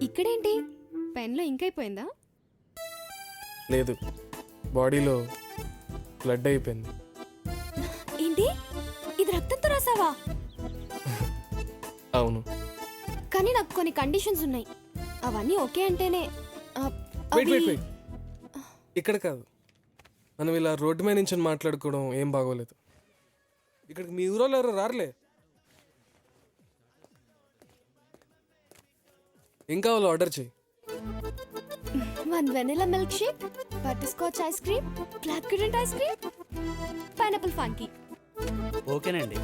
ఇక్కడేంటి పెన్లో ఇంకైపోయిందా? లేదు, బాడీలో బ్లడ్ అయిపోయింది. ఏంటి, ఇది రక్తంతో రాసావా? అవును. కానీ నాకు కొన్ని కండిషన్స్ ఉన్నాయి, అవన్నీ ఓకే అంటేనే. వెయిట్ వెయిట్ వెయిట్, ఇక్కడ కాదు, మనం ఇలా రోడ్డు మీద నుంచి మాట్లాడుకోవడం ఏం బాగోలేదు. ఇక్కడికి మీ ఊరోళ్ళు ఎవరో రారులే. ఏం కావాలో ఆర్డర్ చేయి. 1 vanilla milkshake, butterscotch ice cream, blackcurrant ice cream, pineapple ఫాంకీ. ఓకేనండి.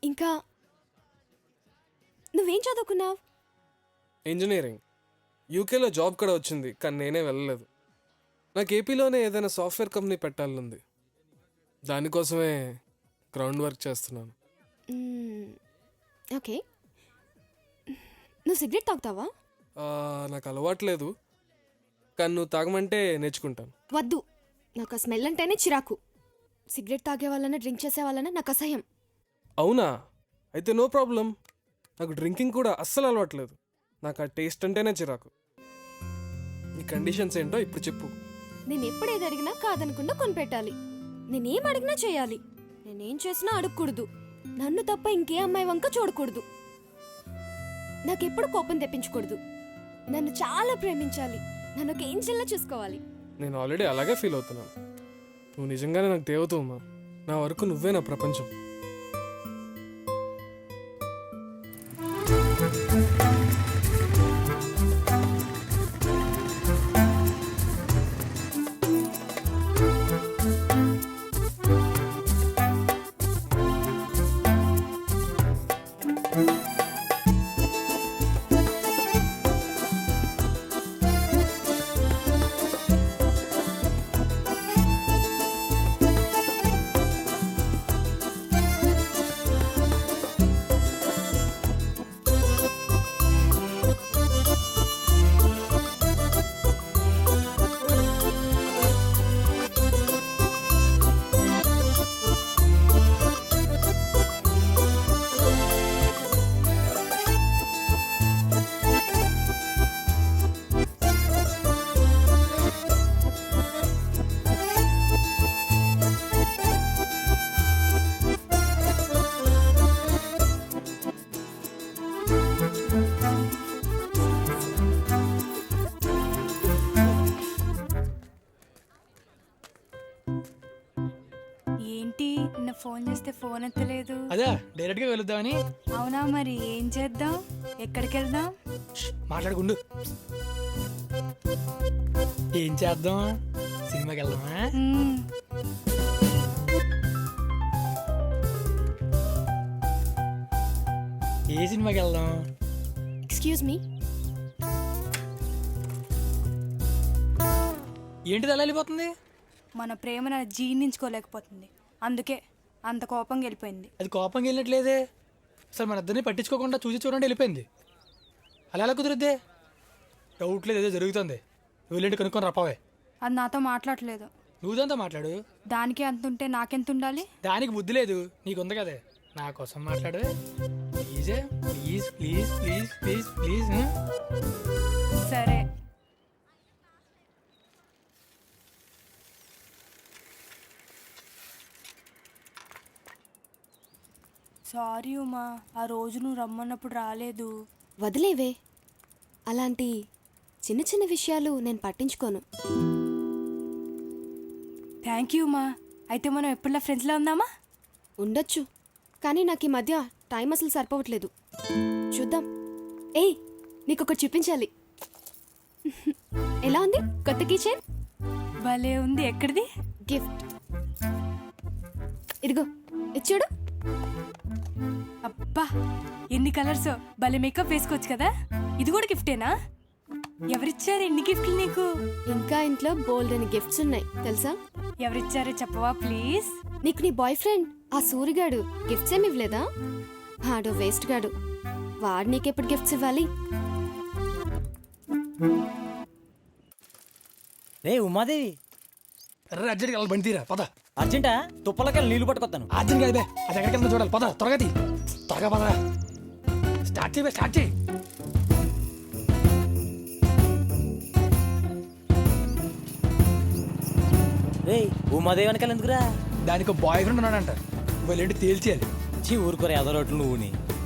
ఇంకా నువ్వేం చదువుకున్నావు? ఇంజనీరింగ్. యూకేలో జాబ్ కూడా వచ్చింది, కానీ నేనే వెళ్ళలేదు. నాకు ఏపీలోనే ఏదైనా సాఫ్ట్వేర్ కంపెనీ పెట్టాలనుంది, దానికోసమే గ్రౌండ్ వర్క్ చేస్తున్నాను. ఓకే, నువ్వు సిగరెట్ తాగుతావా? నాకు అలవాట్లేదు, కానీ నువ్వు తాగమంటే నేర్చుకుంటాను. వద్దు, నాకు ఆ స్మెల్ అంటేనే చిరాకు. సిగరెట్ తాగే వాళ్ళన డ్రింక్ చేసే వాళ్ళన నాకు అసహ్యం. అవునా, అయితే నో ప్రాబ్లం. నాకు డ్రింకింగ్ కూడా అస్సలు అలవాట్లేదు, నాకు ఆ టేస్ట్ అంటేనే చిరాకు. నీ కండిషన్స్ ఏంటో ఇప్పుడు చెప్పు. నేను ఎప్పుడేది అడిగినా కాదనకుండా కొనిపెట్టాలి, నేనేం అడిగినా చేయాలి, నేనేం చేసినా అడగకూడదు, నన్ను తప్ప ఇంకే అమ్మాయి వంక చూడకూడదు, నాకెప్పుడు కోపం తెప్పించకూడదు, నన్ను చాలా ప్రేమించాలి, నన్ను ఒక ఏంజెల్లా చూసుకోవాలి. నేను ఆల్రెడీ అలాగే ఫీల్ అవుతున్నాను. నువ్వు నిజంగానే నాకు దేవతమ్మా, నా వరకు నువ్వే నా ప్రపంచం. ఏంటి నిన్న ఫోన్ చేస్తే ఫోన్ ఎత్తలేదు? అదే డైరెక్ట్ గా వెళుద్దామని. అవునా, మరి ఏం చేద్దాం? ఎక్కడికి వెళ్దాం? మాట్లాడుకుండు. ఏం చేద్దాం? సినిమాకి వెళ్దామా? ఏ సినిమాకి వెళ్దాం? Excuse me. ఏంటిది అలా వెళ్ళిపోతుంది? మన ప్రేమ నా జీర్ణించుకోలేకపోతుంది, అందుకే అంత కోపంగా వెళ్ళిపోయింది. అది కోపంగా వెళ్ళినట్లేదే, అసలు మన ఇద్దరిని పట్టించుకోకుండా చూసి చూడండి వెళ్ళిపోయింది. అలా ఎలా కుదురుద్దే? డౌట్ లేదు, ఏదో జరుగుతుంది. నువ్వు వెళ్ళండి కనుక్కొని రపావే. అది నాతో మాట్లాడలేదు. నువ్వు దాంతో మాట్లాడు. దానికి అంత ఉంటే నాకెంత ఉండాలి? దానికి బుద్ధి లేదు, నీకుంది కదే. నా కోసం మాట్లాడు ప్లీజే, please please please please please. సరే. సారీ ఉమా, ఆ రోజు నువ్వు రమ్మన్నప్పుడు రాలేదు. వదిలేవే, అలాంటి చిన్న చిన్న విషయాలు నేను పట్టించుకోను. Thank you Uma. అయితే మనం ఎప్పుడులా ఫ్రెండ్స్లో ఉందామా? ఉండొచ్చు, కానీ నాకు ఈ మధ్య టైం అసలు సరిపోవట్లేదు. చూద్దాం. ఏయ్, నీకొకటి చూపించాలి. ఎలా ఉంది కొత్త కిచెన్? భలే ఉంది. ఎక్కడిది? గిఫ్ట్. ఇదిగో, ఇది చూడు. అబ్బా, ఎన్ని కలర్స్! భలే మేకప్ వేసుకోవచ్చు కదా. ఇది కూడా గిఫ్టేనా? ఎవరిచ్చారు ఎన్ని గిఫ్ట్లు నీకు? ఇంకా ఇంట్లో బోల్డ్ అని గిఫ్ట్స్ ఉన్నాయి తెలుసా? ఎవరిచ్చారో చెప్పవా ప్లీజ్? నీకు నీ బాయ్ ఫ్రెండ్ ఆ సూరిగాడు గిఫ్ట్స్ ఏమి ఇవ్వలేదా? ఆడో వేస్ట్ గాడు, వాడు నీకెప్పుడు గిఫ్ట్స్ ఇవ్వాలి? రే ఉమాదేవి, అర్జెంట్గా వెళ్ళాలి, బండి తీరా పద. అర్జెంటా? తుప్పలకెళ్ళి నీళ్లు పట్టుకొస్తాను. అర్జెంట్ కాదు బే, అది ఎక్కడికి వెళ్తుందో చూడాలి, పద త్వరగా తీ. త్వరగా పద, స్టార్ట్ చేయి బే, స్టార్ట్ చేయి. రే ఉమాదేవి వెనకాల ఎందుకురా? దానికి బాయ్ ఫ్రెండ్ ఉన్నాడంట, వాళ్ళేంటి తేల్చేయాలి. చీ ఊరుకోరా ఎదో రోడ్లు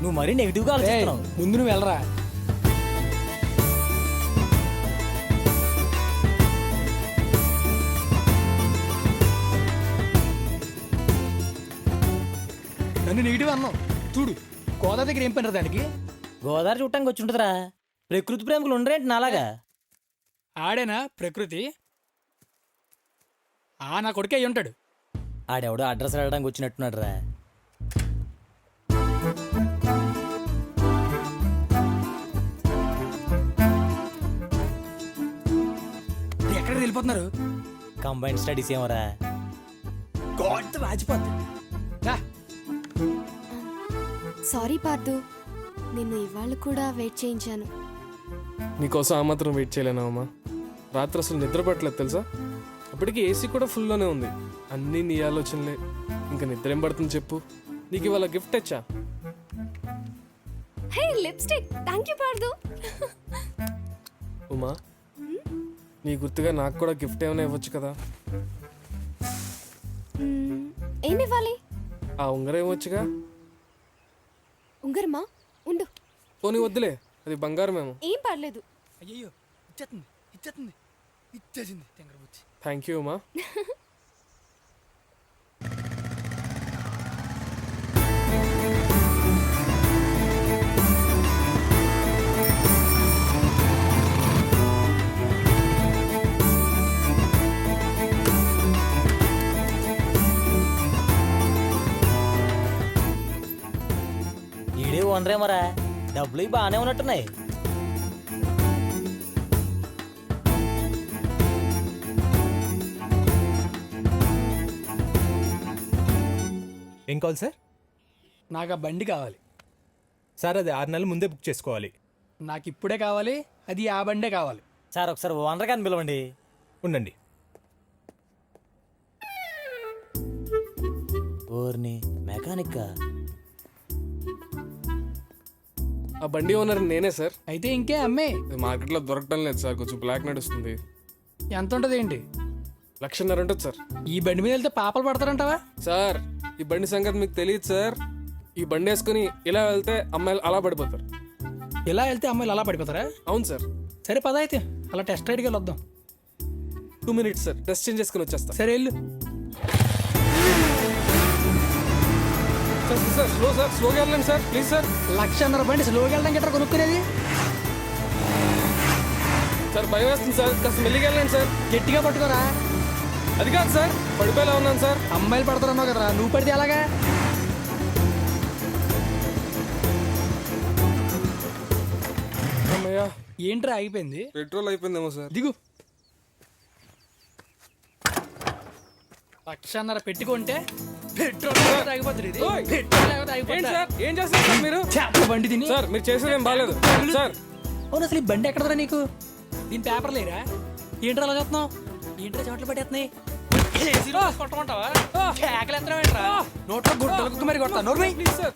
నువ్వు మరీ నెగిటివ్గా ఏయ్, ఆలోచిస్తున్నావు. ముందు నువ్వు వెళ్ళరా. నన్ను నెగిటివ్ అన్నావు చూడు, గోదావరి దగ్గర ఏం పని దానికి. గోదావరి చూడటానికి వచ్చి ఉంటుందిరా. ప్రకృతి ప్రేమికులు ఉండరేంటి నాలాగా? ఆడేనా ప్రకృతి? నా కొడుకే అయి ఉంటాడు. ఆడెవడో అడ్రస్ అడగడానికి వచ్చినట్టున్నాడు రా. ఎక్కడికి వెళ్ళిపోతున్నారు? కంబైన్డ్ స్టడీస్ ఏమరా? గోడ రాజిపోద్ది. సారీ పార్దు, నిన్ను ఇవాళ కూడా వెయిట్ చేయించాను. నీకోసం ఆ మాత్రం వెయిట్ చేయలేనావమ్మా. రాత్రి అసలు నిద్ర పట్టలేదు తెలుసా. అప్పటికి ఏసీ కూడా ఫుల్లోనే ఉంది. అన్నీ నీ ఆలోచనలే. ఇంకా నిద్ర ఏం పడుతుంది చెప్పు. నీకు ఇవాళ గిఫ్ట్ తెచ్చా. హే లిప్స్టిక్, థ్యాంక్ యూ పార్దు. ఉమా, నీ గుర్తుగా నాకు కూడా గిఫ్ట్ ఏమైనా ఇవ్వచ్చు కదా. ఏమి ఇవ్వాలి? ఆ ఉంగరం ఇవ్వచ్చుగా. ఉంగరమా? ఉండు. పోనీ వద్దులే, అది బంగారమేమో. ఏం పర్లేదు. అయ్యో ఇచ్చేస్తుంది ఇచ్చేస్తుంది ఇచ్చేసింది తెంగరబుచ్చి. Thank you Uma. ఈడే ఓనరేమరా, డబ్బులు బాగానే ఉన్నట్టున్నాయి. ఏం కావాలి సార్? నాకు ఆ బండి కావాలి సార్ అది 6 నెలల ముందే బుక్ చేసుకోవాలి. నాకు ఇప్పుడే కావాలి, అది ఆ బండే కావాలి. సార్ ఒకసారి ఓనర్ గారిని పిలవండి. ఉండండి. ఓర్ని మెకానిక్. ఆ బండి ఓనర్ నేనే సార్. అయితే ఇంకే అమ్మే. ఇది మార్కెట్లో దొరకటం లేదు సార్, కొంచెం బ్లాక్ నడుస్తుంది. ఎంత ఉంటుంది ఏంటి? 1,50,000 ఉంటుంది సార్. ఈ బండి మీద వెళ్తే పాపలు పడతారంటావా? సార్ ఈ బండి సంగతి మీకు తెలియదు సార్. ఈ బండి వేసుకుని ఇలా వెళ్తే అమ్మాయిలు అలా పడిపోతారు. ఇలా వెళ్తే అమ్మాయిలు అలా పడిపోతారా? అవును సార్. సరే పద అయితే అలా టెస్ట్ రైడ్కి వెళ్ళొద్దాం. 2 minutes సార్, టెస్ట్ చేంజ్ చేసుకుని వచ్చేస్తా. సరే వెళ్ళు. సార్ సార్ స్లో సార్, స్లోగా వెళ్ళండి సార్ ప్లీజ్ సార్. 1,00,000 బండి స్లోగా వెళ్ళడం గట్రా కొనుక్కునేది. సార్ భయం వేస్తుంది సార్, కాస్త మెల్లిగా వెళ్ళండి సార్. గట్టిగా పట్టుకోరా. అది కాదు సార్, పడిపోయేలా ఉన్నాను సార్. అమ్మాయిలు పడతారన్నావు కదరా, నువ్వు పడితే ఎలాగా? అమ్మయ్యా, ఏంట్రా అయిపోయింది? పెట్రోల్ అయిపోయిందేమో సార్. దిగు. 1,00,000 పెట్టుకుంటే పెట్రోల్ తాగిపోతుంది. ఇది ఓయ్! పెట్రోల్ ఏంటి తాగిపోతా. సార్, ఏం చేస్తారు సార్ మీరు? చేపల బండి తిని. సార్ మీరు చేసేది ఏం బాగాలేదు సార్. అవును అసలు ఈ బండి ఎక్కడరా నీకు? దీని పేపర్ లేరా? ఏంట్రా అలా చూస్తున్నావు? ఏంట్రా చోట్ల పట్టేస్తున్నాయి? కొట్టమంటావా? కేకలు ఎత్తడం ఏంట్రా? నోట్లో గుడ్డలకు మరి కొడతా. నోర్మై. Please sir.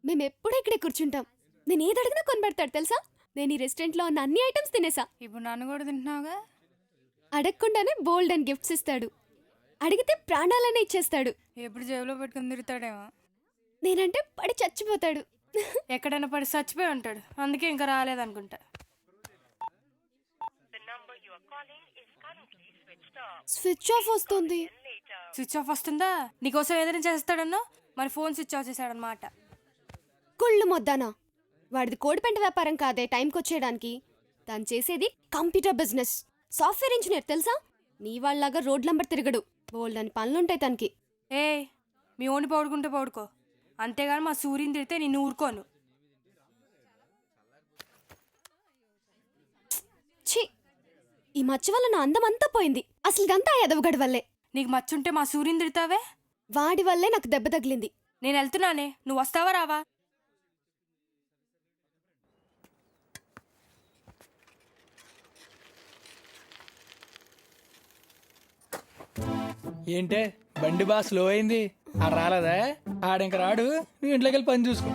మేము ఎప్పుడు ఇక్కడే కూర్చుంటాం. నేను ఏది అడిగినా కొనిపెడతాడు తెలుసా. నేను ఈ రెస్టారెంట్లో ఉన్న అన్ని ఐటమ్స్ తినేసా. ఇప్పుడు నన్ను కూడా తింటున్నావుగా. అడగకుండానే బోల్డ్ అండ్ గిఫ్ట్స్ ఇస్తాడు. అడిగితే ప్రాణాలనే ఇచ్చేస్తాడు. ఎప్పుడు జేబులో పెట్టుకుని తిరుగుతాడేమో. నేనంటే పడి చచ్చిపోతాడు. ఎక్కడైనా పడి చచ్చిపోయి ఉంటాడు, అందుకే ఇంకా రాలేదనుకుంటా. స్విచ్ ఆఫ్ వస్తుంది. స్విచ్ ఆఫ్ వస్తుందా? నీకోసం ఏదైనా చేస్తాడన్నో, మరి ఫోన్ స్విచ్ ఆఫ్ చేశాడనమాట. కుళ్ళు మొద్దానా. వాడిది కోడిపెంట వ్యాపారం కాదే టైంకి వచ్చేయడానికి. తను చేసేది కంప్యూటర్ బిజినెస్. సాఫ్ట్వేర్ ఇంజనీర్ తెలుసా. నీ వాళ్ళలాగా రోడ్లంబర్ తిరగడు. బోల్డ్ అని పనులుంటాయి తనకి. ఏ మీ ఓని పౌడుకుంటే పౌడుకో, అంతేగాని మా సూర్యుని తిడితే నిన్ను ఊరుకోను. ఛీ, ఈ మచ్చ వల్ల నా అందం అంతా పోయింది. అసలు ఇదంతా ఎదవగడి వల్లే. నీకు మచ్చుంటే మా సూర్యుని తిడతావే. వాడి వల్లే నాకు దెబ్బ తగిలింది. నేను వెళ్తున్నానే, నువ్వు వస్తావా రావా? ఏంటే బండి బాగా స్లో అయింది ఆడు రాలేదా ఆడింక రాడు నువ్వు ఇంట్లోకి వెళ్ళి పని చూసుకో